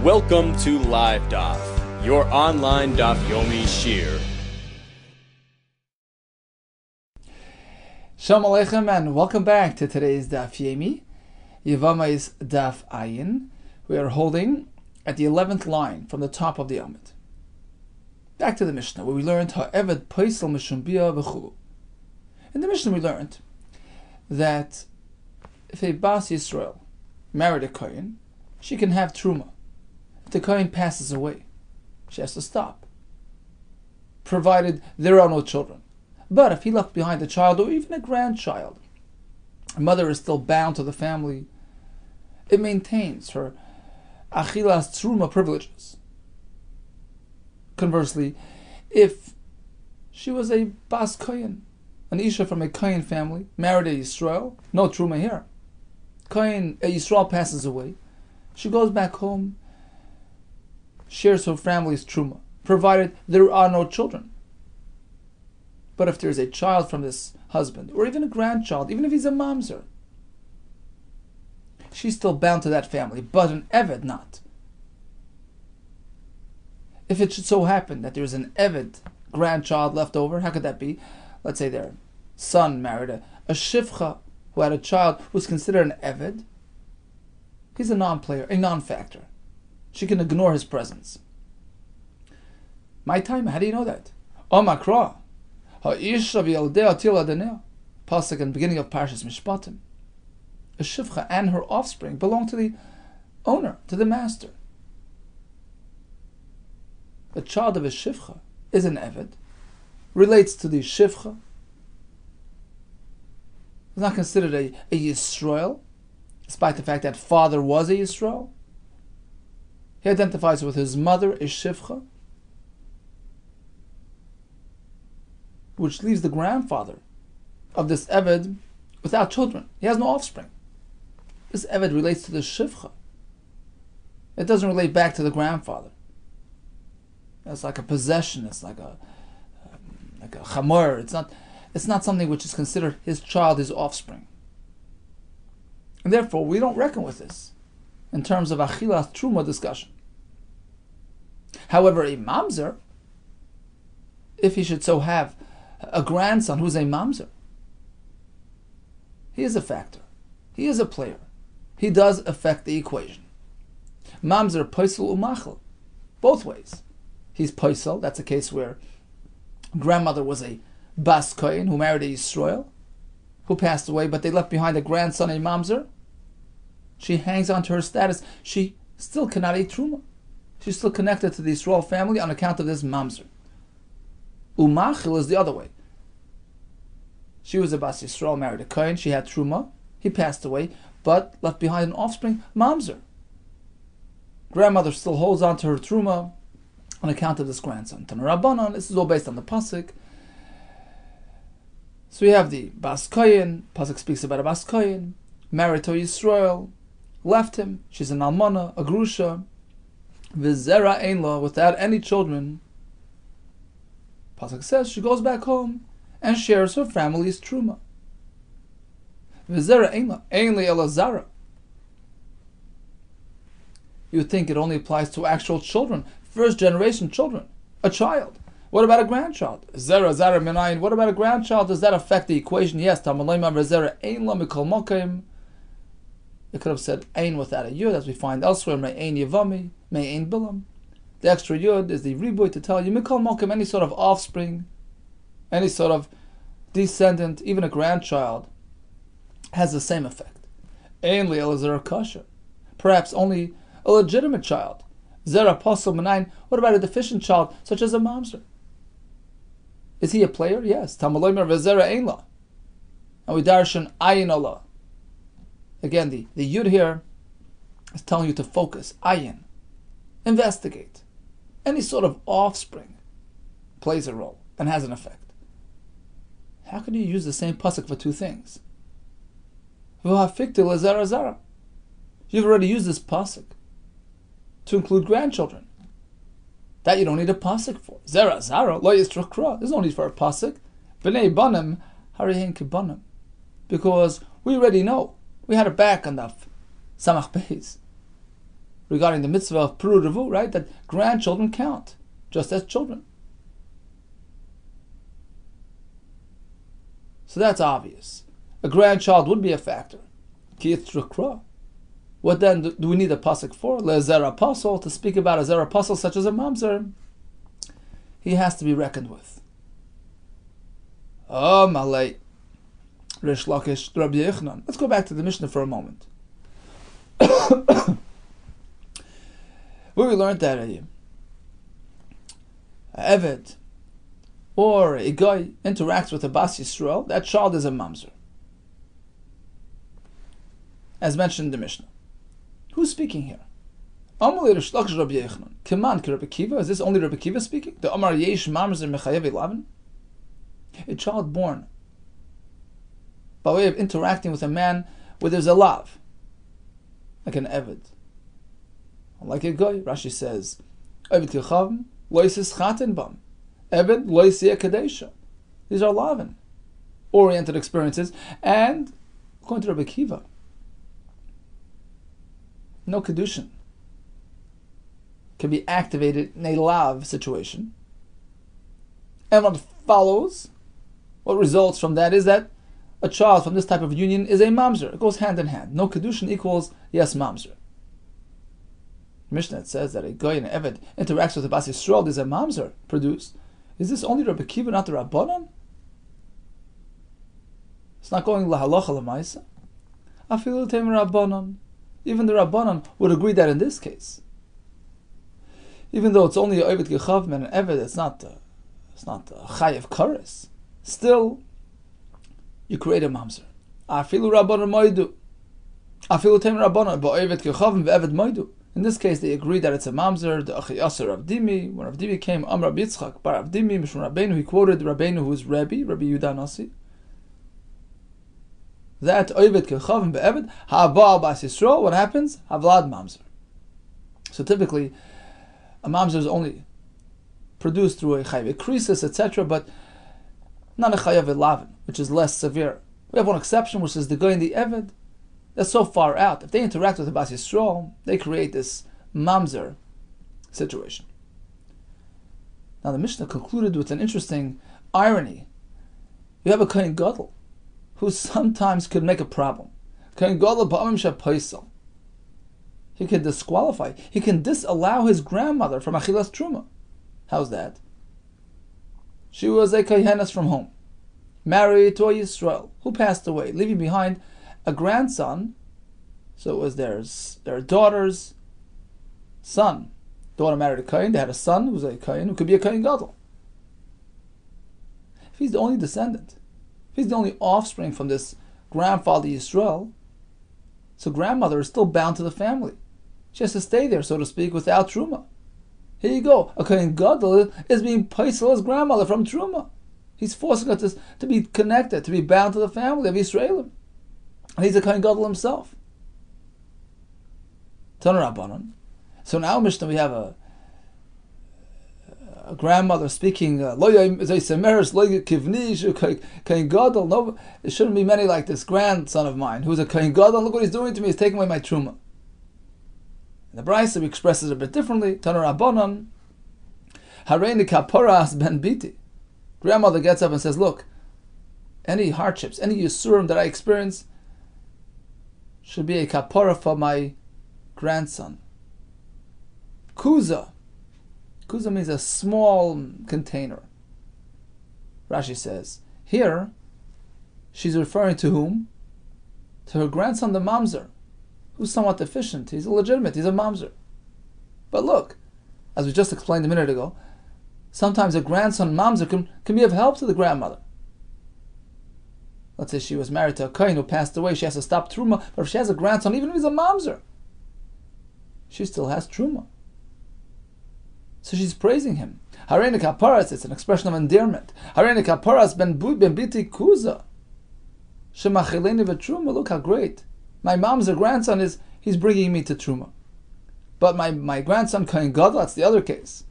Welcome to Live Daf, your online Daf Yomi Shir. Shalom Aleichem and welcome back to today's Daf Yomi. Yevamos Daf Ayin. We are holding at the 11th line from the top of the Amud. Back to the Mishnah, where we learned Ha'eved Paisel Mishum Bia V'chulu. In the Mishnah we learned that if a Bas Yisrael married a Kohen, she can have Truma. If the Kohen passes away, she has to stop, provided there are no children. But if he left behind a child or even a grandchild, a mother is still bound to the family. It maintains her Achilas Truma privileges. Conversely, if she was a Bas Kohen, an Isha from a Kohen family, married a Yisrael, no Truma here. Kohen, a Yisrael passes away, she goes back home, shares her family's Truma, provided there are no children. But if there's a child from this husband, or even a grandchild, even if he's a mamzer, she's still bound to that family, but an Eved not. If it should so happen that there's an Eved grandchild left over, how could that be? Let's say their son married a Shivcha who had a child who's considered an Eved. He's a non-player, a non-factor. She can ignore his presence. My time, how do you know that? Omakra. Ha'isha v'yaldea tila denea. Pasuk in the beginning of Parshas Mishpatim. A Shivcha and her offspring belong to the owner, to the master. A child of a Shivcha is an Eved, relates to the Shivcha, is not considered a Yisrael, despite the fact that father was a Yisrael. He identifies with his mother, a Shivcha, which leaves the grandfather of this Eved without children. He has no offspring. This Eved relates to the Shivcha. It doesn't relate back to the grandfather. It's like a possession. It's like a chamor. It's not something which is considered his child, his offspring. And therefore, we don't reckon with this in terms of Achilas Truma discussion. However, a mamzer, if he should so have a grandson who's a mamzer, he is a factor. He is a player. He does affect the equation. Mamzer poisel umachel, both ways. He's poisel. That's a case where grandmother was a Bas Kohen who married a Yisrael, who passed away, but they left behind a grandson, a mamzer. She hangs on to her status. She still cannot eat Truma. She's still connected to the Yisrael family on account of this mamzer. Umachil is the other way. She was a Bas Yisrael, married a Kohen. She had Truma. He passed away, but left behind an offspring, mamzer. Grandmother still holds on to her Truma on account of this grandson. Tanur Rabbanan, this is all based on the Pasuk. So we have the Bas Kohen. Pasuk speaks about a Bas Kohen, married to Yisrael, left him. She's an almana, a grusha, v'zera ein la, without any children. Pasuk says she goes back home and shares her family's truma. V'zera ein la, ein li ela zara. You would think it only applies to actual children, first generation children, a child. What about a grandchild? Zera zara minayin. What about a grandchild? Does that affect the equation? Yes. Tamalayma v'zera ein la mikol mokim. It could have said ein without a yud, as we find elsewhere. May ein yevami, may ein bilam. The extra yud is the riboy to tell you mikol mokim, any sort of offspring, any sort of descendant, even a grandchild, has the same effect. Ein li elazar kasha. Perhaps only a legitimate child. Zera posel minayin. What about a deficient child, such as a mamzer? Is he a player? Yes. Tamalayma v'zera ein la. And we darshan ayin Allah. Again, the yud here is telling you to focus. Ayin. Investigate. Any sort of offspring plays a role and has an effect. How can you use the same pasuk for two things? You've already used this pasuk to include grandchildren. That you don't need a pasuk for. Zera zara lo yisrakra. There's no need for a pasuk. B'nei banim harihin kibanim. Because we already know. We had it back on the Samach Beis. regarding the mitzvah of Peru Revu, right? That grandchildren count, just as children. So that's obvious. A grandchild would be a factor. What then do we need a pasuk for? Le'zer apostle, to speak about a zer apostle such as a mamzer. He has to be reckoned with. Oh, malay. Rish Lakish, Rabbi Yehuda. Let's go back to the Mishnah for a moment. Where we learned that a Eved or a guy interacts with a Bas Yisrael, that child is a mamzer. As mentioned in the Mishnah. Who's speaking here? Amalei Rish Lakish Rabbi Yehuda. Keman ki Rabbi Kiva. Is this only Rabbi Kiva speaking? The Amar Yesh Mamzer Mechayev Elaven. A child born by way of interacting with a man where there's a lav, like an Eved. Like a guy, Rashi says, Eved Kechavim, Loisis Chatin Bam. Eved, Loisia Kadesha. These are lavin, oriented experiences, and according to Rabbi Kiva, no Kedushin can be activated in a lav situation. And what follows, what results from that is that a child from this type of union is a mamzer. It goes hand in hand. No Kedushin equals yes mamzer. Mishnah says that a guy and an Eved interacts with a Bas Yisrael, there's a mamzer produced. Is this only Rabbi Kiva, not the Rabbanon? It's not going lahalacha l'maisa. Afilu teim Rabbanon. Even the Rabbanon would agree that in this case, even though it's only a Eved Gechav and an Eved, it's not a chayev kares. Still, you create a mamzer. Afilu Rabbanon moidu. Afilu teim Rabbanon ba'Eved Gechav ve'Eved moidu. In this case, they agree that it's a mamzer. The Achi Yasser Rav Dimi. When Rav Dimi came, Am Rabbi Yitzchak bar Rav Dimi Mishum Rabbeinu. He quoted Rabbeinu, who is Rabbi Yehuda Nasi. That Oived Kechavim be'Eved Ha'abal Bas Yisrael. What happens? Havlad mamzer. So typically, a mamzer is only produced through a chayav krisis, etc., but not a chayav lavin, which is less severe. We have one exception, which is the guy in the Eved. That's so far out. If they interact with the Bas Yisrael, they create this mamzer situation. Now the Mishnah concluded with an interesting irony. You have a Kohen Gadol who sometimes could make a problem. Kohen Gadol ba'amim shepaisel. He can disqualify. He can disallow his grandmother from achilas truma. How's that? She was a kohenes from home, married to a Yisrael who passed away, leaving behind a grandson. So it was their daughter's son. Daughter married a kohen. They had a son who was a kohen, who could be a kohen gadol. If he's the only descendant, if he's the only offspring from this grandfather Yisrael, so grandmother is still bound to the family. She has to stay there, so to speak, without truma. Here you go. A kohen gadol is being paisel his grandmother from truma. He's forcing her to be connected, to be bound to the family of Yisraelim. And he's a kohen gadol himself. Tana Rabbanon. So now, Mishnah, we have a grandmother speaking. No, it shouldn't be many like this grandson of mine who's a kohen gadol. Look what he's doing to me. He's taking away my truma. And the Brisa expresses it a bit differently. Tana Rabbanon. Hareini kaporas ben biti. Grandmother gets up and says, "Look, any hardships, any yisurim that I experience should be a kapara for my grandson." Kuza. Kuza means a small container. Rashi says, here, she's referring to whom? To her grandson, the mamzer, who's somewhat deficient. He's illegitimate. He's a mamzer. But look, as we just explained a minute ago, sometimes a grandson mamzer can be of help to the grandmother. Let's say she was married to a kohen who passed away. She has to stop truma. But if she has a grandson, even if he's a mamzer, she still has truma. So she's praising him. Hareini kaparas, it's an expression of endearment. Hareini kaparas ben biti kuza. Shemachileni v'truma, look how great. My mamzer grandson he's bringing me to truma. But my grandson kohen gadol, that's the other case,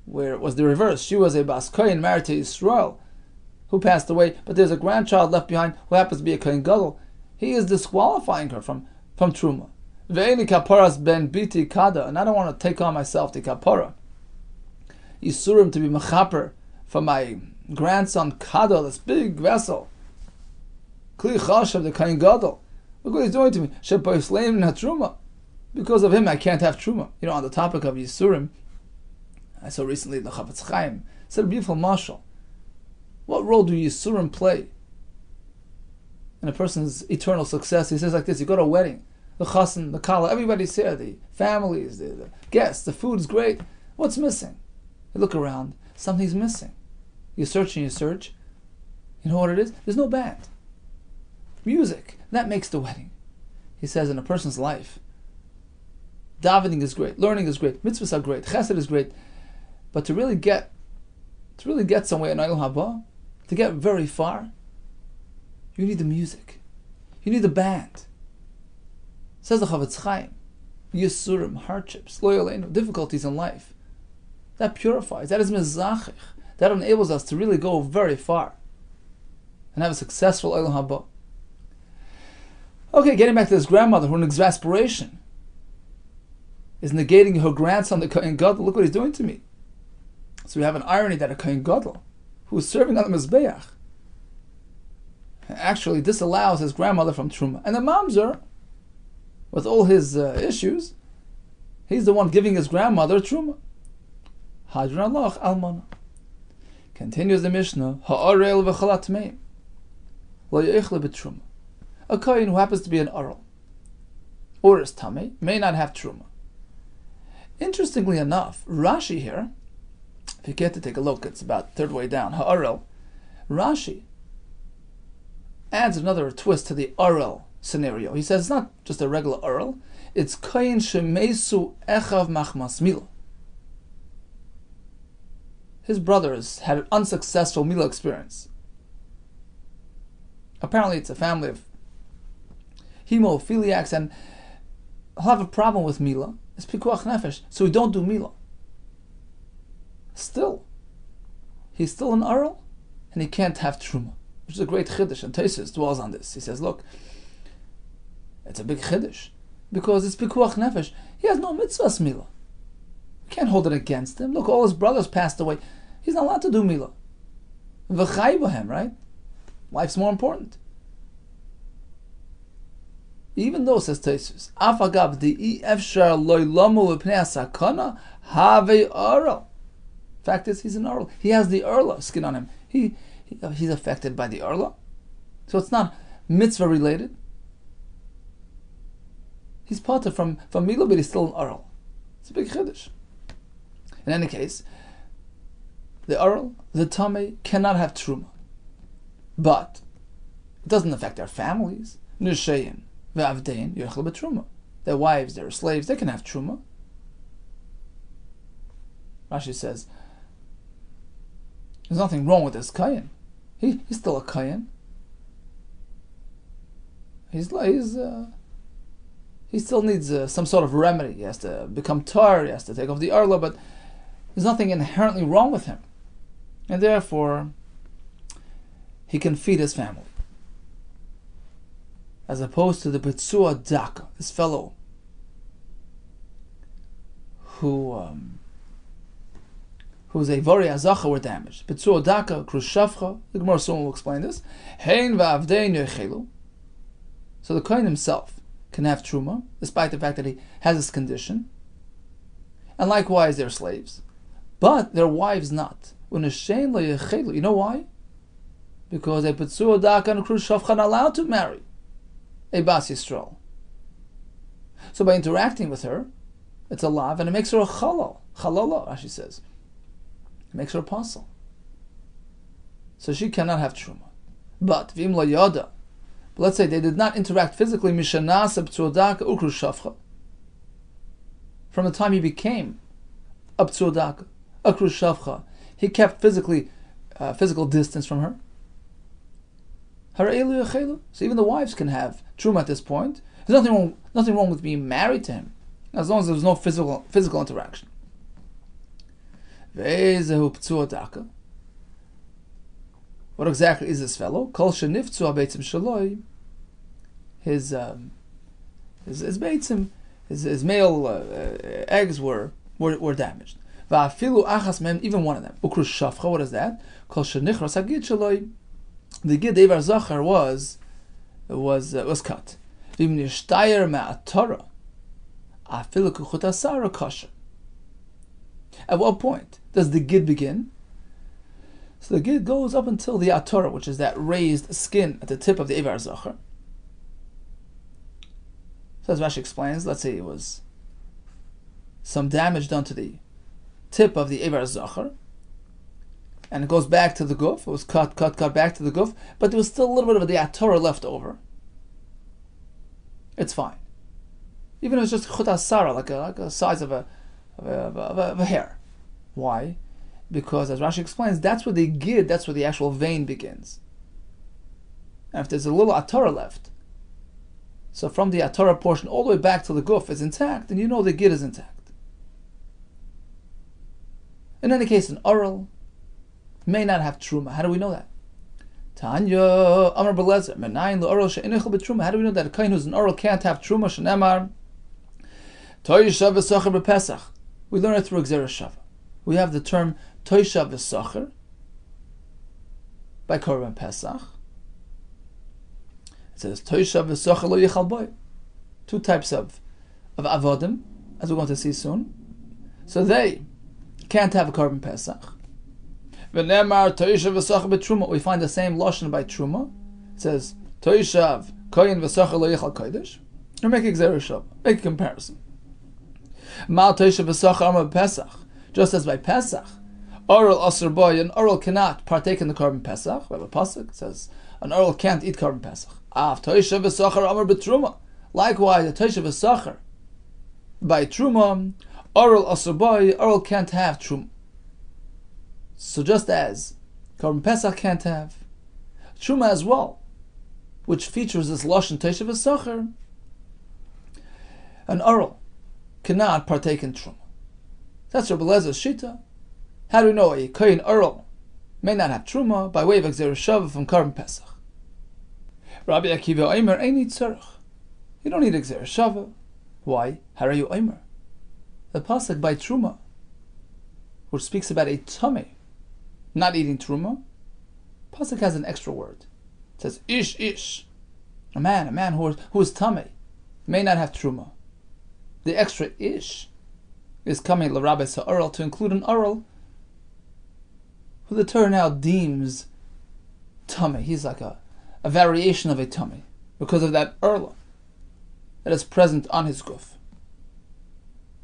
where it was the reverse. She was a bas kohen married to Yisrael, who passed away, but there's a grandchild left behind who happens to be a kohen gadol. He is disqualifying her from truma. Ve'eni kaparas ben biti kada, and I don't want to take on myself the kapara. Yisurim to be mechaper for my grandson kada, this big vessel. Kli chashav the kain gadol. Look what he's doing to me. Shepaisleim na truma. Because of him, I can't have truma. You know, on the topic of Yisurim, I saw recently the Chafetz Chaim said a beautiful mashal. What role do Yisurim play in a person's eternal success? He says like this: you go to a wedding, the chassan, the kala, everybody's there, the families, the guests, the food is great. What's missing? You look around, something's missing. You search and you search. You know what it is? There's no band. Music, that makes the wedding. He says in a person's life, davening is great, learning is great, mitzvahs are great, chesed is great, but to really get somewhere in Olam Haba, to get very far, you need the music. You need the band. Says the Chafetz Chaim, Yisurim, hardships, loyal difficulties in life. That purifies, that is mezachich, that enables us to really go very far and have a successful Olam Haba. Okay, getting back to this grandmother who in exasperation is negating her grandson, the Kohen Gadol. Look what he's doing to me. So we have an irony that a Kohen Gadol, who is serving on the Mizbeach, actually disallows his grandmother from Truma. And the Mamzer, with all his issues, he's the one giving his grandmother Truma. Hadran Alach Almana. Continues the Mishnah, Ha'arel v'chalat meim, lo yeichle b'truma. A Kohen who happens to be an Arel, or is Tameh, may not have Truma. Interestingly enough, Rashi here, if you care to take a look, it's about third way down, Ha'arel, Rashi adds another twist to the Arel scenario. He says it's not just a regular Arel, it's Kohen shemesu echav machmas mila. His brothers had an unsuccessful mila experience. Apparently it's a family of hemophiliacs, and he'll have a problem with mila. It's pikuach nefesh, so we don't do mila. Still, he's still an arel, and he can't have truma, which is a great chiddush, and Tosfos dwells on this. He says, look, it's a big chiddush, because it's pikuach nefesh. He has no mitzvahs mila. We can't hold it against him. Look, all his brothers passed away. He's not allowed to do mila. V'chai b'hem, right? Life's more important. Even though, says Tosfos, afagav di efshar loy lamu v'pnei asakana have arel. Fact is, he's an arla. He has the arla skin on him. He's affected by the arla, so it's not mitzvah related. He's parted from mila, but he's still an arl. It's a big chiddush. In any case, the arl, the tameh, cannot have truma, but it doesn't affect their families. Nishayin. Their wives, their slaves, they can have truma. Rashi says there's nothing wrong with this kohen. He's still a kohen. He still needs some sort of remedy. He has to become tar. He has to take off the arla, but there's nothing inherently wrong with him, and therefore he can feed his family. As opposed to the Betsua Daka, this fellow whose Eivari Azacha were damaged. Betsua Daka, Khrushchevcha, the Gemara soon will explain this. Hein va'avdei nechelu. So the Kohen himself can have Truma, despite the fact that he has this condition. And likewise their slaves. But their wives not. You know why? Because a Betsua Daka and Khrushchevcha are not allowed to marry a Bas Yisrael. So by interacting with her, it's a lav, and it makes her a chalal. Chalala, Rashi says. It makes her a apostle. So she cannot have truma. But v'im lo yada. But let's say they did not interact physically. Mishanasa b'tzodaka ukru shafcha. From the time he became a b'tzodaka, ukru shafcha, he kept physical distance from her. So even the wives can have truma at this point. There's nothing wrong with being married to him, as long as there's no physical interaction. What exactly is this fellow? His His beitzim, his male eggs were damaged. Va'afilu achas mem, even one of them. Ukru shafcha, what is that? Kol shenichras hagid shaloi. The gid Eivar Zachar was cut. V'im nishtayer ma'atorah. Afilu kuchut asara kosher. At what point does the gid begin? So the gid goes up until the atorah, which is that raised skin at the tip of the Eivar Zachar. So as Rashi explains, let's say it was some damage done to the tip of the Eivar Zachar, and it goes back to the guf. It was cut back to the guf, but there was still a little bit of the atorah left over. It's fine, even if it's just chut asara, like a size of a hair. Why? Because as Rashi explains, that's where the actual vein begins. And if there's a little atorah left, so from the atorah portion all the way back to the guf is intact, then you know the gid is intact. In any case, an oral may not have truma. How do we know that? Tanya Amar Belezer Menayin LeOral She'inichel BeTruma. How do we know that a kohen who's an oral can't have truma? Shenemar Toisha v'Sacher b'Pesach. We learn it through Gzera Shava. We have the term Toisha v'Sacher by Korban Pesach. It says Toisha v'Sacher lo yichal boy. Two types of avodim, as we're going to see soon. So they can't have a Korban Pesach. V'nemar Toishav v'Sacher b'Truma. We find the same lashon by Truma. It says Toishav koyin v'Sacher lo yichal kodesh. Or make a Gzera Shava. Make a comparison. Mal Toishav v'Sacher Amar Pesach. Just as by Pesach, oral asur boy, an oral cannot partake in the Korban Pesach. We have a pasuk. It says an oral can't eat Korban Pesach. Av Toishav v'Sacher Amar b'Truma. Likewise, a Toishav v'Sacher by Truma, oral asur boy, oral can't have Truma. So just as Korban Pesach can't have Truma as well, which features this lashon Toishav v'Sacher, an oral cannot partake in Truma. That's Rabbi Lezer's shita. How do we know a kohen oral may not have Truma? By way of Gzera Shava from Korban Pesach. Rabbi Akiva Omer ain't tzarich. You don't need Gzera Shava. Why? Harayu Omer. The pasuk by Truma, which speaks about a tummy not eating Truma, pasuk has an extra word. It says ish. A man who is tummy may not have Truma. The extra ish is coming l'Rabbi Sa'oral to include an oral who the Torah now deems tummy. He's like a variation of a tummy because of that oral that is present on his guf.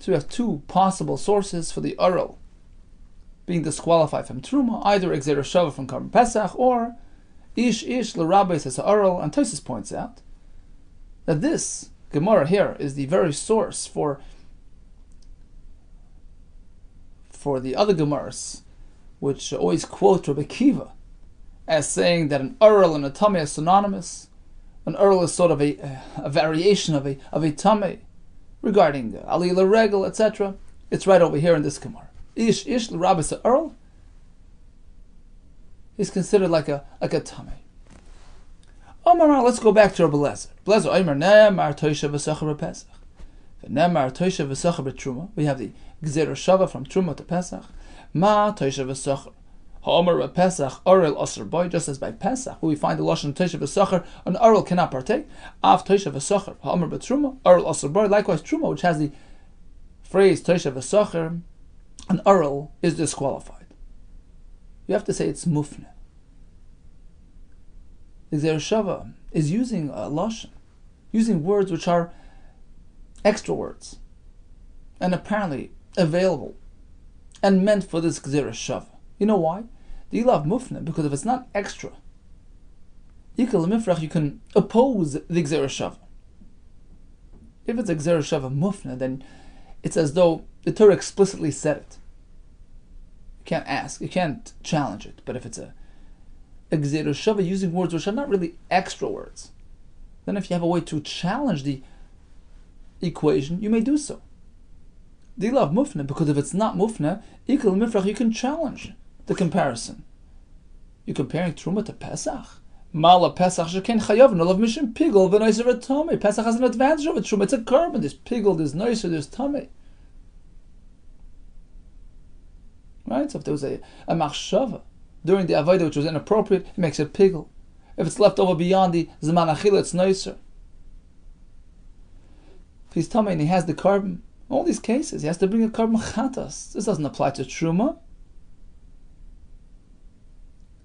So we have two possible sources for the oral being disqualified from Truma, either Gzera Shava from Korban Pesach or ish l'Rabbi Sa'oral. And Tosfos points out that this Gemara here is the very source for the other Gemaras, which always quote Rabbi Akiva as saying that an oral and a tummy are synonymous. An oral is sort of a variation of a tummy regarding Ali Regel, etc. It's right over here in this Gemara. Ish l'Rabbi Sa'oral is considered like a tummy. Omar, let's go back to Rabbi Lezer. Lezer Omer Nemar Toishav v'Sacher b'Pesach. Nemar Toishav v'Sacher b'Truma. We have the Gzera Shava from Truma to Pesach. Ma Toishav v'Sacher. Ha'omer b'Pesach Orel asur boy. Just as by Pesach, where we find the lashon Toishav v'Sacher, an oral cannot partake. Av Toishav v'Sacher. Ha'omer b'Truma Orel asur boy. Likewise, Truma, which has the phrase Toishav v'Sacher, an oral is disqualified. You have to say it's mufne. The Gzera Shava is using a lashon, using words which are extra words, and apparently available and meant for this Gzera Shava. You know why? The ilav mufne, because if it's not extra, you can oppose the Gzera Shava. If it's a Gzera Shava mufne, then it's as though the Torah explicitly said it. You can't ask, you can't challenge it. But if it's a Gzera Shava using words which are not really extra words, then if you have a way to challenge the equation, you may do so. The ilav mufne, because if it's not mufne, you can challenge the comparison. You're comparing Truma to Pesach. Mala Pesach sheken chayav nolav mishim pigul v'noiser v'tomei. Pesach has an advantage over truma. It's a carbon. There's pigul, there's noiser, there's tomei. Right? So if there was a machshava during the avodah which was inappropriate, it makes it pigul. If it's left over beyond the zman achila, it's noiser. If he's tomei and he has the carbon, all these cases, he has to bring a carbon chatas. This doesn't apply to truma.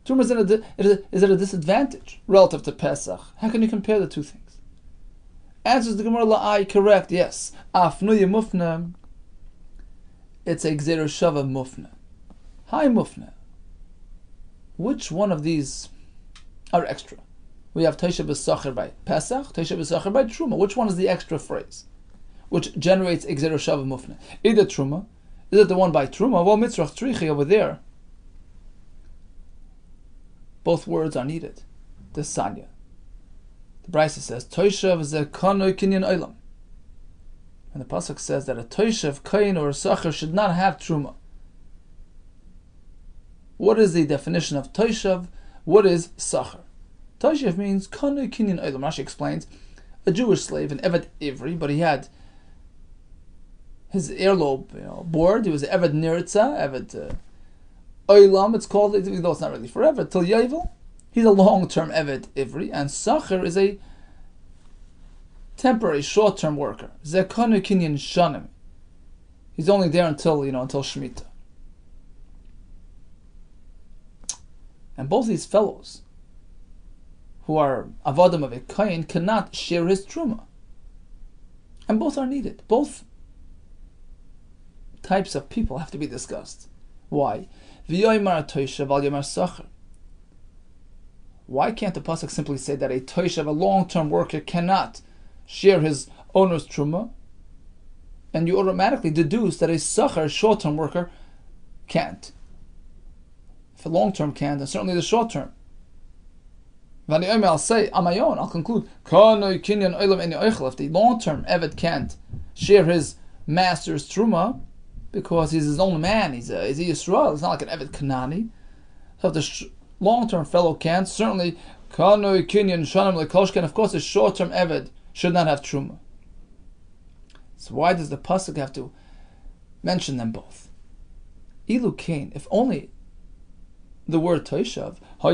Truma is at a disadvantage relative to Pesach. How can you compare the two things? Answers the Gemara la'ai, correct, yes. Afnuya mufna, it's a gzeir shava mufna. Hi mufna. Which one of these are extra? We have Toshav v'Sacher by Pesach, Toshav v'Sacher by Truma. Which one is the extra phrase which generates a gzeir shava mufna? Either Truma, is it the one by Truma? Well, mitzrach trichi over there. Both words are needed. The Sanya. The Brisa says, Toshav ze kanoi kinyan olam. And the Pasuk says that a Toshav, kain, or a Sacher should not have Truma. What is the definition of Toshav? What is Sacher? Toshav means kanoi kinyan olam. Rashi explains, a Jewish slave, an Eved Ivri, but he had his earlobe bored. He was an Eved Niritza, Eved Oilam, it's called, even though it's not really forever, till Yovel. He's a long-term Eved Ivri, and Sacher is a temporary, short-term worker. Zekonu kinyan shanim. He's only there until Shemitah. And both these fellows, who are avodim of a kohen, cannot share his truma. And both are needed. Both types of people have to be discussed. Why? Why can't the pasuk simply say that a toishav, a long-term worker, cannot share his owner's truma, and you automatically deduce that a sacher, short-term worker, can't? If a long-term can, then certainly the short-term. I'll say on my own, I'll conclude, if the long-term Eved can't share his master's truma, because he's his own man, he's a Yisrael, it's not like an Eved Kanani. So if the long-term fellow can't, certainly, of course, a short-term Eved should not have Truma. So why does the Pasuk have to mention them both? Ilu Kain, if only the word Toshav, I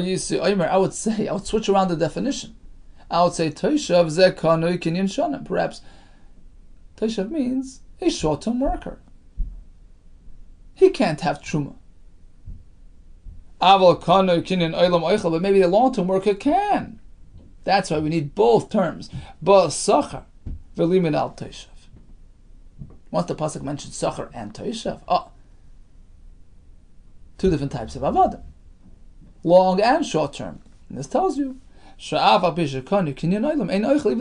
would switch around the definition. I would say Toshav ze kanoi kinyan shanim. Perhaps Toshav means a short-term worker. He can't have truma. But maybe the long-term worker can. That's why we need both terms. Once the pasuk mentions sacher and toshav, two different types of avodim, long and short-term. And this tells you, even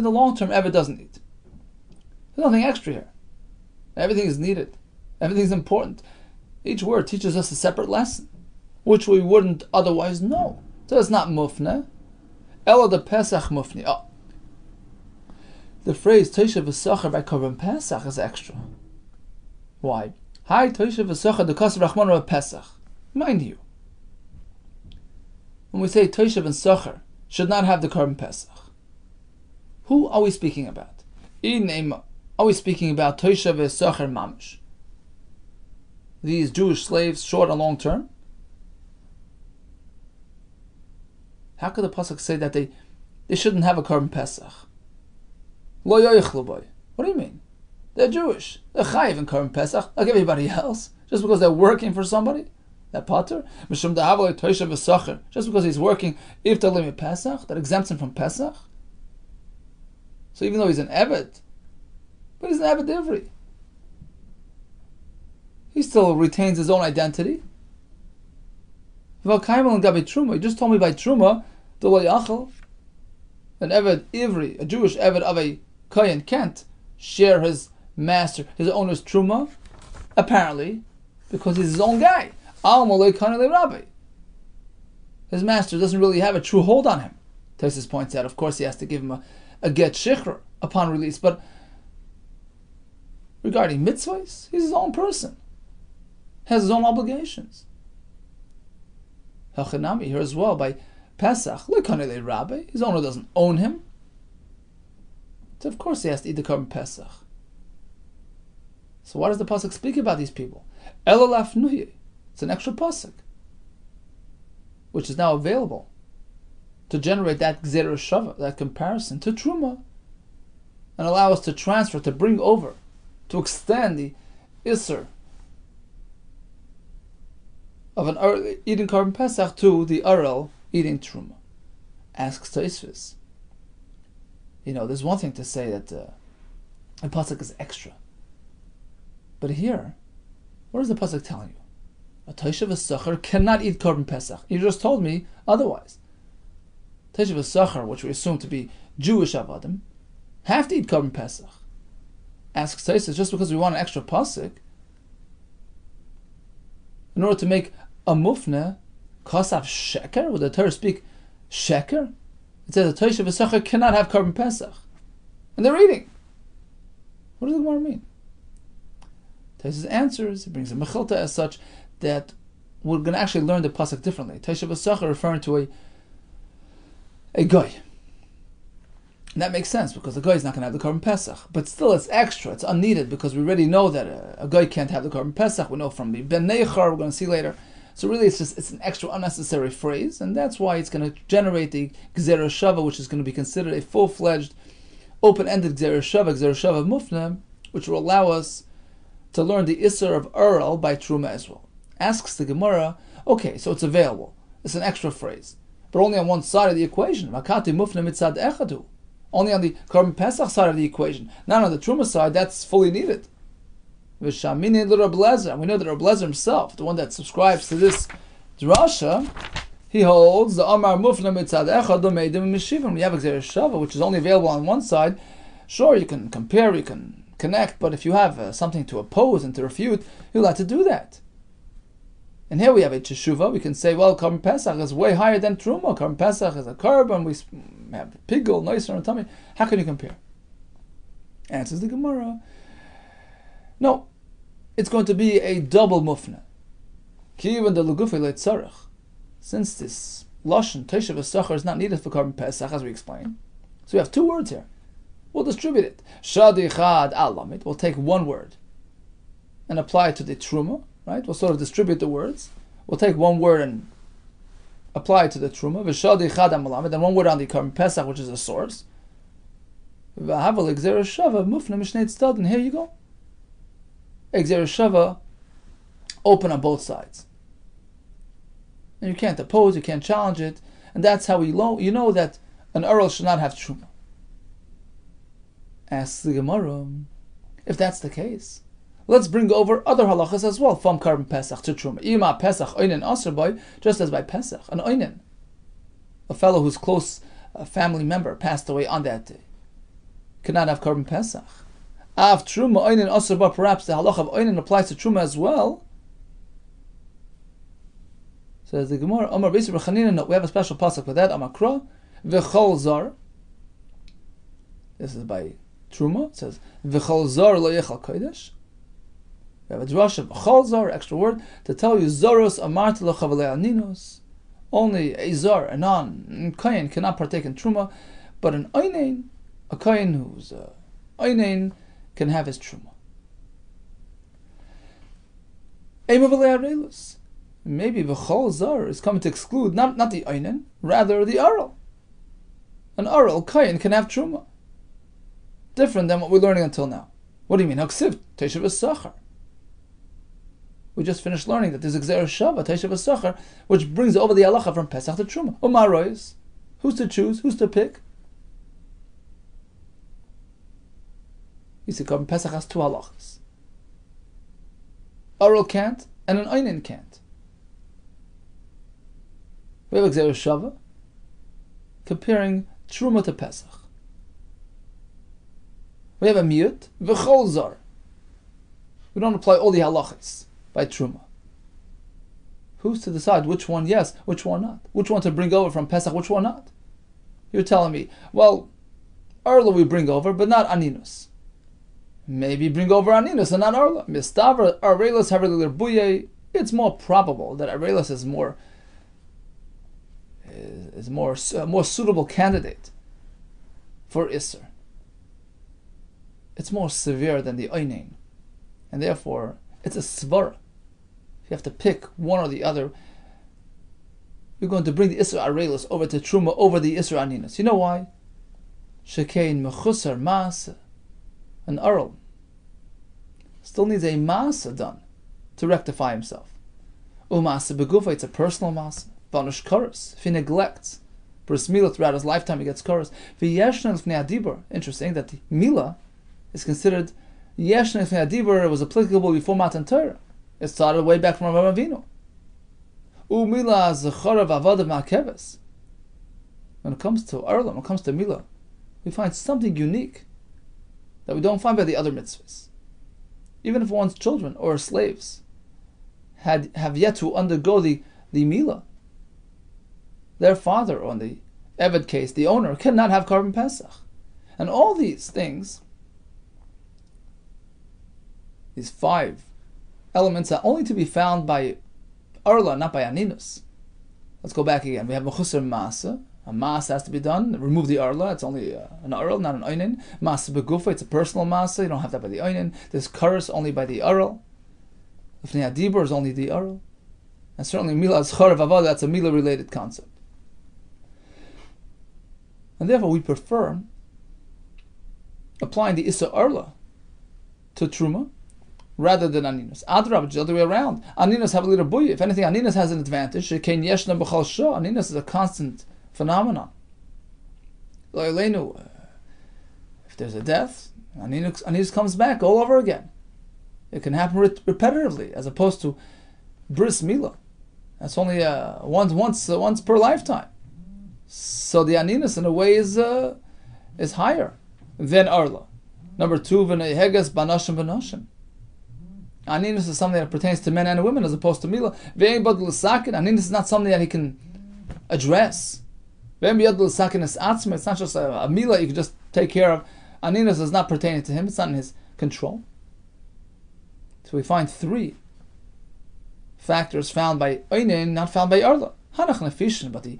the long-term ever doesn't need. There's nothing extra here. Everything is needed. Everything is important. Each word teaches us a separate lesson, which we wouldn't otherwise know. So it's not mufne. Ela de Pesach mufni. The phrase Toshav v'Sacher by Korban Pesach is extra. Why? Hi Toshav v'Sacher the Kasser Rachman of Pesach. Mind you, when we say Toshav and Sacher should not have the Korban Pesach, who are we speaking about? Are we speaking about Toshav v'Sacher mamish? These Jewish slaves, short and long term? How could the pasuk say that they shouldn't have a Korban Pesach? Lo yoichlu boy. What do you mean? They're Jewish. They're chayiv in Korban Pesach like everybody else. Just because they're working for somebody? That pater? Mishum dahavle Toshav v'Sacher. Just because he's working iftar limit Pesach, that exempts him from Pesach? So even though he's an Eved, but he's an Eved Ivri, he still retains his own identity. You just told me by Truma, an Eved Ivri, a Jewish Eved of a Kohen, can't share his master, his owner's Truma, apparently, because he's his own guy. His master doesn't really have a true hold on him. Tosfos points out, of course, he has to give him a get shikhr upon release, but regarding mitzvahs, he's his own person, has his own obligations. Hachanami here as well by Pesach, lekanele Rabbi, his owner doesn't own him. So of course he has to eat the Korban Pesach. So why does the pasuk speak about these people? Elalaf nuye. It's an extra pasuk, which is now available to generate that gzera shava, that comparison to truma, and allow us to transfer, to bring over, to extend the isser of an eating Korban Pesach to the Arel eating truma. Asks Tosfos. There's one thing to say that a pasuk is extra, but here, what is the pasuk telling you? A Toshev Sachar cannot eat Korban Pesach. You just told me otherwise. Toshev Sachar, which we assume to be Jewish Avadim, have to eat Korban Pesach. Asks Tosfos, just because we want an extra pasuk, in order to make a mufne, Kosav Sheker, would the Torah speak Sheker? It says a Toshev Sachar cannot have Korban Pesach. And they're eating. What does the Gemara mean? Tosfos answers, he brings a mechilta as such, that we're going to actually learn the pasuk differently. Toshev Sachar referring to a goy. And that makes sense, because the goy is not going to have the Korban Pesach. But still, it's extra, it's unneeded, because we already know that a goy can't have the Korban Pesach. We know from the Ben Nechar, we're going to see later. So really, it's an extra unnecessary phrase, and that's why it's going to generate the Gzera Shava, which is going to be considered a full-fledged, open-ended Gzera Shava Mufna, which will allow us to learn the Isser of Urel by Truma as well. Asks the Gemara, okay, so it's available. It's an extra phrase, but only on one side of the equation. Makati Mufna mitzad echadu. Only on the Korban Pesach side of the equation. Not on the Truma side, that's fully needed. V'shamini l'Rab Lezer. We know that Rab Lezer himself, the one that subscribes to this drasha, he holds the Amar Mufna mitzad echad domeidim mishivim. When you have Gzera Shava, which is only available on one side, sure, you can compare, you can connect, but if you have something to oppose and to refute, you'll have to do that. And here we have a teshuva. We can say, well, Korban Pesach is way higher than Truma. Korban Pesach is a korban. We have pigul, noiser, and tummy. How can you compare? Answers the Gemara. No, it's going to be a double mufna. Even the lugufi leitzarech. Since this lashon Toshev Sachar is not needed for Korban Pesach, as we explained, so we have two words here. We'll distribute it. Shadi chad alamit. We'll take one word and apply it to the truma. Right? We'll sort of distribute the words. We'll take one word and apply it to the truma. V'shadi chad amalamit. And one word on the Korban Pesach, which is a source. V'havel gzera shava mufna mishnei tzad. And here you go. Gzera shava open on both sides. And you can't oppose. You can't challenge it. And that's how you know that an Urel should not have truma. Asks the Gemara, if that's the case, let's bring over other halachas as well from Korban Pesach to Truma. Ima Pesach oinen aser boy, just as by Pesach, an oinen, a fellow whose close family member passed away on that day, cannot have Korban Pesach. Av Truma oinen aser boy, perhaps the halacha of oinen applies to Truma as well. Says the Gemara, Amar B'Yisrael B'Chanina, no, we have a special pasuk for that. Amar Kra v'chol zar. This is by Truma. It says v'chol zar lo yechal kodesh. We have a drash of chol zar, extra word, to tell you zoros amart lo chavalei aninos. Only a zar, a non-kohen, cannot partake in truma, but an oinen, a kohen who's oinen, can have his truma. Maybe the chol zar is coming to exclude not the oinen, rather the arel. An arel kohen can have truma. Different than what we're learning until now. What do you mean? Haksiv Toshev Sachar. We just finished learning that there's a Gzera Shava, Toshev Sachar, which brings over the halacha from Pesach to Truma. Umarois. Who's to choose? Who's to pick? You see, Korban Pesach has two halachas. Arel can't, and an Oinen can't. We have a Gzera Shava comparing Truma to Pesach. We have a miyut, v'chol zar. We don't apply all the halachas by Truma. Who's to decide which one yes, which one not? Which one to bring over from Pesach, which one not? You're telling me, well, Arla we bring over, but not Aninus. Maybe bring over Aninus and not Arla. Mistaver, Arelas Havrilir Buye. It's more probable that Arelas is more is a more suitable candidate for Isser. It's more severe than the Einin, and therefore it's a svara. If you have to pick one or the other, you're going to bring the Isser Arelis over to Truma over the Isser Aninas. You know why? Shekein mechusar maasa. An Earl still needs a maasa done to rectify himself. Umaasa begufa, it's a personal maasa. Vanush koros, if he neglects bris milah throughout his lifetime, he gets koros. V'yeshna l'fnei adibur. Interesting that the milah is considered yeshna l'fnei adibur. It was applicable before Matan Torah. It started way back from Avraham Avinu. U'milah zecharav avodah ma'keves. When it comes to Erla, when it comes to milah, we find something unique that we don't find by the other mitzvahs. Even if one's children or slaves have yet to undergo the milah, their father, or in the Eved case, the owner, cannot have Korban Pesach. And all these things, these 5 elements, are only to be found by Erla, not by Aninus. Let's go back again. We have Mechusar Maasa. A Maasa has to be done. Remove the Erla. It's only an Erl, not an Einin. Maasa Begufa, it's a personal Maasa. You don't have that by the Einin. There's Karas only by the Erl. Lefnei Adibur is only the Erl. And certainly Milah Zchar Avodah, that's a Milah related concept. And therefore we prefer applying the Issa Erla to Truma rather than Aninus. Adrab, the other way around. Aninus have a little buy. If anything, Aninus has an advantage. Aninus is a constant phenomenon. If there's a death, Aninus comes back all over again. It can happen repetitively, as opposed to Bris Milah. That's only once per lifetime. So the Aninus in a way is higher than Erla. Number 2, V'nei Heges Banashim Banashim. Aninus is something that pertains to men and women as opposed to Milah. Ve'en Bad L'Sakin. Aninus is not something that he can address. Ve'en Bad L'Sakin is Atzma. It's not just a Milah you can just take care of. Aninus is not pertaining to him. It's not in his control. So we find 3 factors found by Einin, not found by Erla. Hanach Nefishin, but the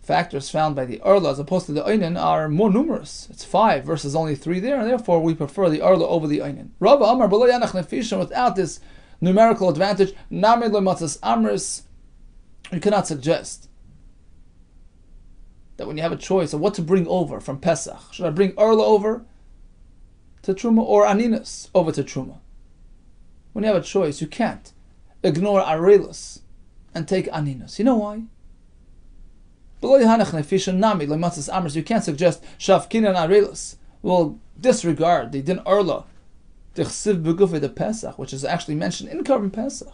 factors found by the Erla as opposed to the Einin are more numerous. It's 5 versus only 3 there, and therefore we prefer the Erla over the Einin. Rabba Amar B'lo Yanach Nefishin, without this numerical advantage, Namid L'matzas Amris, you cannot suggest that when you have a choice of what to bring over from Pesach, should I bring Erla over to Truma or Aninus over to Truma? When you have a choice, you can't ignore Arelis and take Aninus. You know why? You can't suggest Shavkin and Arelis will disregard the Din Erla, the Pesach, which is actually mentioned in Korban Pesach.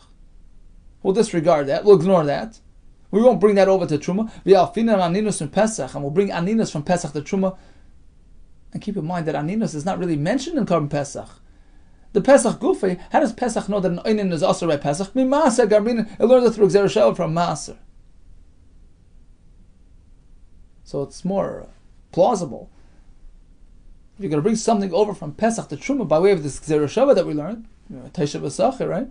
We'll disregard that, we'll ignore that. We won't bring that over to Truma. And we'll bring Aninus from Pesach to Truma. And keep in mind that Aninus is not really mentioned in Korban Pesach. The Pesach Gufi, how does Pesach know that an Einin is also by Pesach? It learns it through Xerushav from Maser. So it's more plausible. If you're going to bring something over from Pesach to Truma by way of this Xerushav that we learned, Teisha V'Sacher, right?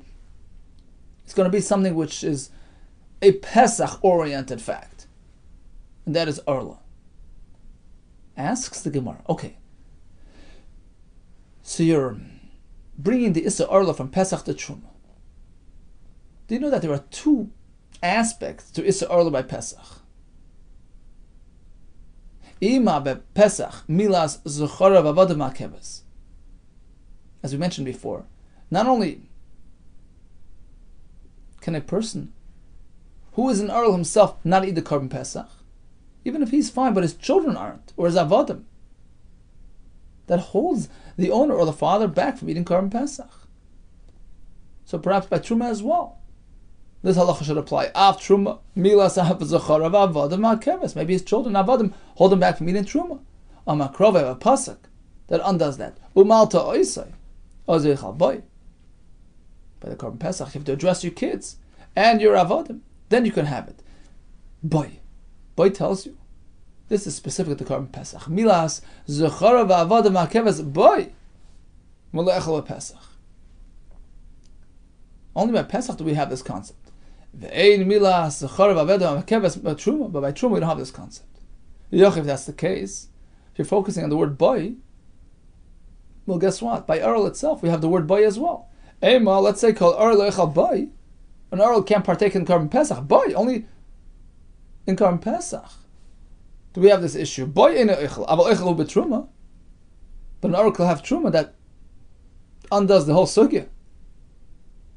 It's going to be something which is a Pesach-oriented fact. And that is Erla. Asks the Gemara, okay, so you're bringing the Issa Erla from Pesach to Truma. Do you know that there are 2 aspects to Issa Erla by Pesach? Ima be Pesach milas zechara v'avodah ma'keves. As we mentioned before, not only can a person who is an Erl himself not eat the Korban Pesach, even if he's fine, but his children aren't, or his avodim, that holds the owner or the father back from eating Korban Pesach. So perhaps by Truma as well. This halacha should apply. Av Truma, milas zacharav avodim ma'keves. Maybe his children, avodim, hold him back from eating Truma. Amakrove, a pasuk that undoes that. Umalta oisai, ozeichal boy. By the Korban Pesach, you have to address your kids and your avodim. Then you can have it. Boy. Boy tells you, this is specific to Korban Pesach. Milas zechara v'avodah ma'keves boy malechel Pesach. Only by Pesach do we have this concept. But by truma we don't have this concept. If that's the case, if you're focusing on the word boy, well, guess what? By Earl itself, we have the word boy as well. Ema, let's say called Earl Echal boy. An Earl can't partake in Korban Pesach. Boy, only in Korban Pesach do we have this issue. Boy in Echal, Aval Echal hu betruma. But an Earl can have truma that undoes the whole sugya.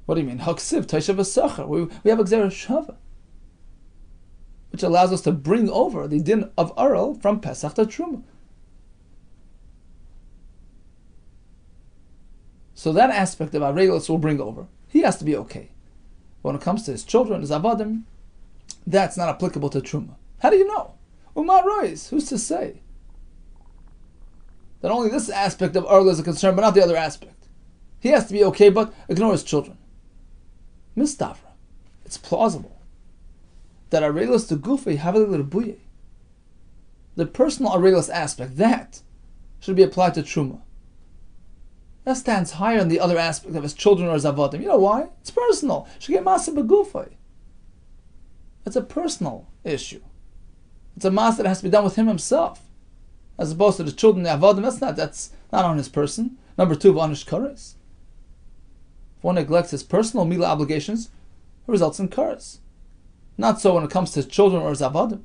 What do you mean? Haksiv Taishav Asacher. We have Gzera Shava, which allows us to bring over the din of Earl from Pesach to Truma. So that aspect of Arelis will bring over. He has to be okay. But when it comes to his children, his Avadim, that's not applicable to Truma. How do you know? Umar Rois, who's to say that only this aspect of Earl is a concern, but not the other aspect? He has to be okay, but ignore his children. Mistavra. It's plausible that Arelis to Gufay Havali L'Buye, the personal Arelis aspect, that should be applied to Truma. That stands higher than the other aspect of his children or his avodim. You know why? It's personal. Should get masa begufay. It's a personal issue. It's a masa that has to be done with him himself, as opposed to the children, the avodim. That's not on his person. Number two, vanish kares. If one neglects his personal mila obligations, it results in kares. Not so when it comes to his children or his avodim.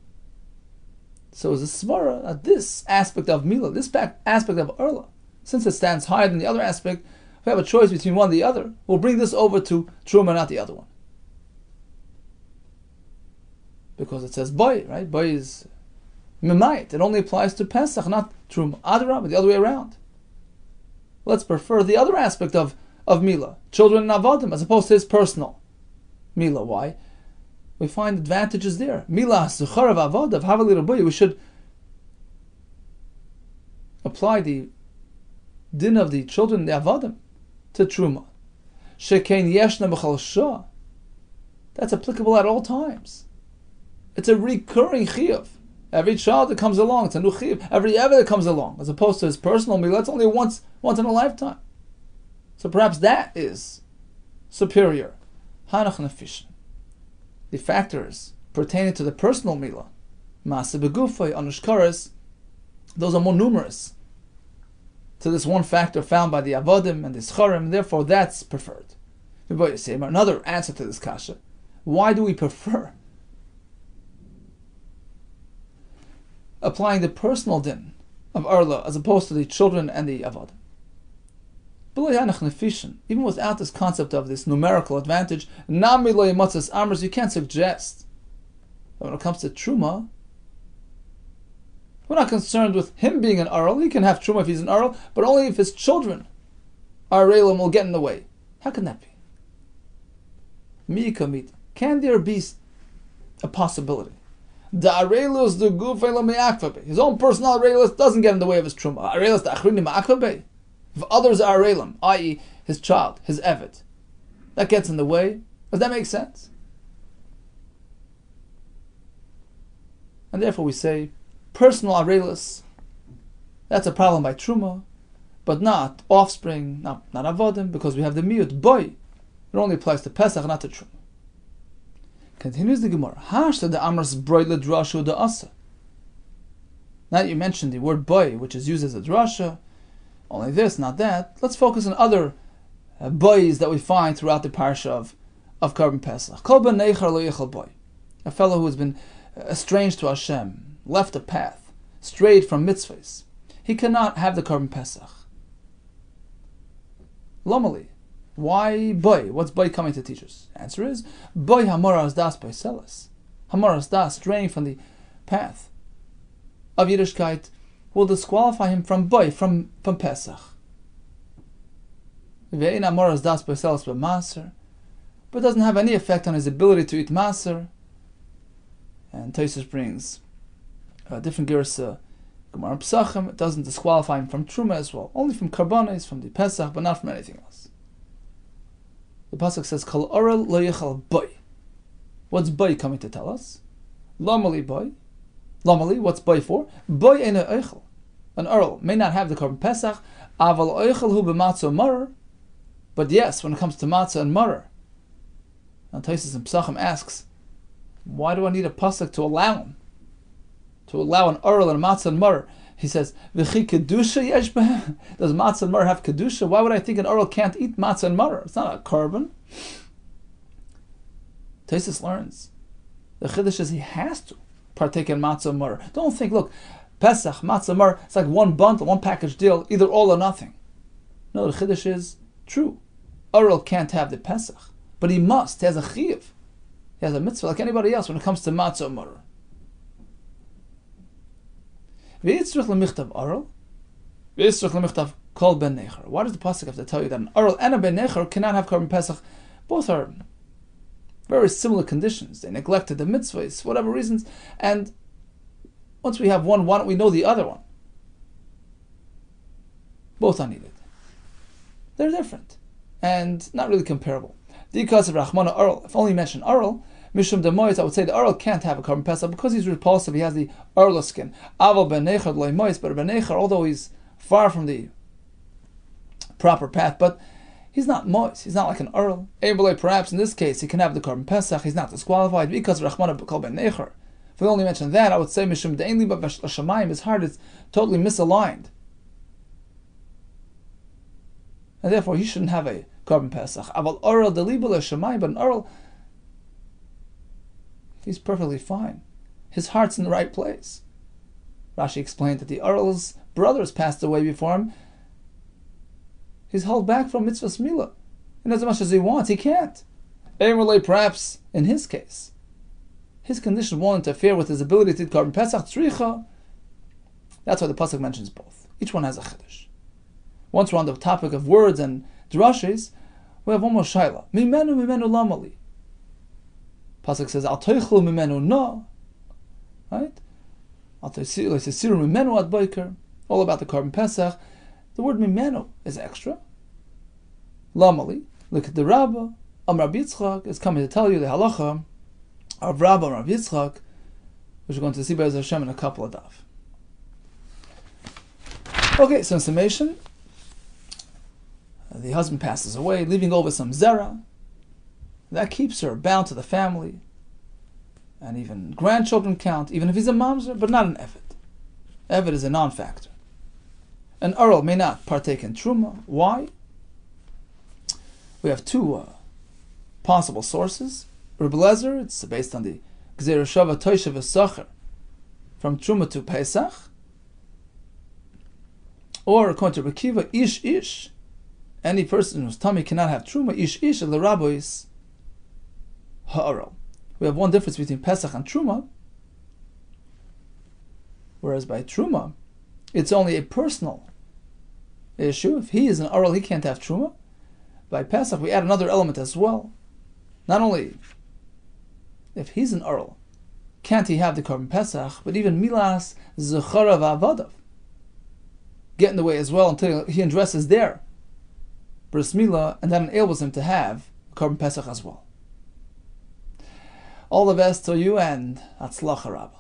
So it's a svara that this aspect of mila, this aspect of erla, since it stands higher than the other aspect, if we have a choice between one and the other, we'll bring this over to Truma, not the other one. Because it says boy, right? Boy is mimayit. It only applies to Pesach, not Truma. Adra, but the other way around. Let's prefer the other aspect of Mila, children and Avadim, as opposed to his personal Mila. Why? We find advantages there. Mila, Suchar of Avodav, Havali Rabbi, we should apply the din of the children, the Avadim, to Truma. Shekein Yeshna B'chal Shah. That's applicable at all times. It's a recurring chiyuv. Every child that comes along, it's a new chiyuv. Every ever that comes along, as opposed to his personal milah, it's only once in a lifetime. So perhaps that is superior. Hanach nefishin. The factors pertaining to the personal milah, masa begufay, anushkaras, those are more numerous to this one factor found by the avodim and the scharim, therefore that's preferred. Another answer to this kasha: why do we prefer applying the personal din of Arla as opposed to the children and the avodim? Even without this concept of this numerical advantage, you can't suggest that when it comes to Truma, we're not concerned with him being an Arl. He can have Truma if he's an Arl, but only if his children are Arelim will get in the way. How can that be? Can there be a possibility? The Arelos the Gufay Me'akvabe. His own personal Arelos doesn't get in the way of his Truma. Arelos the Achrini Me'akvabe. If others are Arelim, i.e. his child, his Evet, that gets in the way, does that make sense? And therefore we say, personal Arelis, that's a problem by Truma, but not offspring, not Avodim, because we have the Miyut Boy. It only applies to Pesach, not to Truma. Continues the Gemara. Hashta the Amras Broile Drashu the Asa. Now you mentioned the word boy, which is used as a drasha. Only this, not that. Let's focus on other boys that we find throughout the parsha of Korban Pesach. Kol ben neichar lo yichal boy. A fellow who has been estranged to Hashem, left a path, strayed from mitzvahs. He cannot have the Korban Pesach. Lomali. Why boy? What's boy coming to teach us? Answer is, boy hamoras das boy selas. Hamoras das, straying from the path of Yiddishkeit, will disqualify him from boy, from Pesach. Ve'in hamoras das boy selas b'maser, but doesn't have any effect on his ability to eat maser. And Tosfos brings a different girsa, Gemara Pesachim. It doesn't disqualify him from Truma as well, only from Karbanos, from the Pesach, but not from anything else. The pasuk says, "Kol oral lo yichal boy." What's boy coming to tell us? Lomali boy. Lomali, what's boy for? Boy ena oichel. An oral may not have the Korban Pesach, aval oichel hu b'matzah marer. But yes, when it comes to matzah and marer, And Taisus in Psachim asks, why do I need a pasuk to allow him? To allow an Url and a Matzah and Mur? He says, V'chi Kedusha yesh behem? Does Matzah and Mur have Kedusha? Why would I think an Url can't eat Matzah and Mur? It's not a carbon. Taisus learns. The Chiddush is he has to partake in Matzah and Mur. Don't think, look, Pesach, Matzah, Mur, it's like one bundle, one package deal, either all or nothing. No, the Chiddush is true. Url can't have the Pesach, but he must. He has a chiyuv. He has a mitzvah like anybody else when it comes to Matzah and Mur. V'yitzrich l'michtav Url, v'yitzrich l'michtav kol ben necher. Why does the pasuk have to tell you that an Url and a ben necher cannot have Korban Pesach? Both are very similar conditions. They neglected the mitzvahs, for whatever reasons, and once we have one, why don't we know the other one? Both are needed. They're different and not really comparable. Because of Rachmana Url, if only mention Url, Mishum Demois, I would say the Url can't have a Korban Pesach because he's repulsive. He has the Url skin. Aval ben Necher loy mois, but ben Necher, although he's far from the proper path, but he's not mois. He's not like an Url. Abelay, perhaps in this case, he can have the Korban Pesach. He's not disqualified because of Rachmana Kol ben Necher. If we only mention that, I would say Mishum De'enli but Shamayim. His heart is totally misaligned, and therefore he shouldn't have a Korban Pesach. Aval Url delibul Shamayim, but an Url, he's perfectly fine. His heart's in the right place. Rashi explained that the Url's brothers passed away before him. He's held back from mitzvah milah. And as much as he wants, he can't. Perhaps in his case, his condition won't interfere with his ability to eat Korban Pesach tzricha. That's why the pasuk mentions both. Each one has a chiddush. Once we're on the topic of words and drashes, we have one more shaila. Mimenu lamali. Pasuk says, Al toichlu mimenu no. Right? Al toisiru mimenu ad boiker. All about the Korban Pesach. The word mimenu is extra. Lamali. Look at the Rabbah. Rabbi Yitzchak is coming to tell you the halacha of Rabbah Rabbi Yitzchak, which we're going to see by Hashem in a couple of daf. Okay, so in summation, the husband passes away, leaving over some zera. That keeps her bound to the family. And even grandchildren count, even if he's a mamzer, but not an eved. Eved is a non-factor. An Url may not partake in Truma. Why? We have two possible sources. Rebbe Lezer, it's based on the Gzeir Shava Toisha V'Sacher from Truma to Pesach. Or according to Rekiva, Ish. Any person whose tummy cannot have Truma, Ish of the rabbis, Ha'url. We have one difference between Pesach and Truma. Whereas by Truma, it's only a personal issue. If he is an Url, he can't have Truma. By Pesach, we add another element as well. Not only if he's an Url, can't he have the Korban Pesach, but even Milas Zechara V'Avadav get in the way as well until he undresses there, Bris Milah, and that enables him to have Korban Pesach as well. All the best to you and Hatzlacha Rabbah.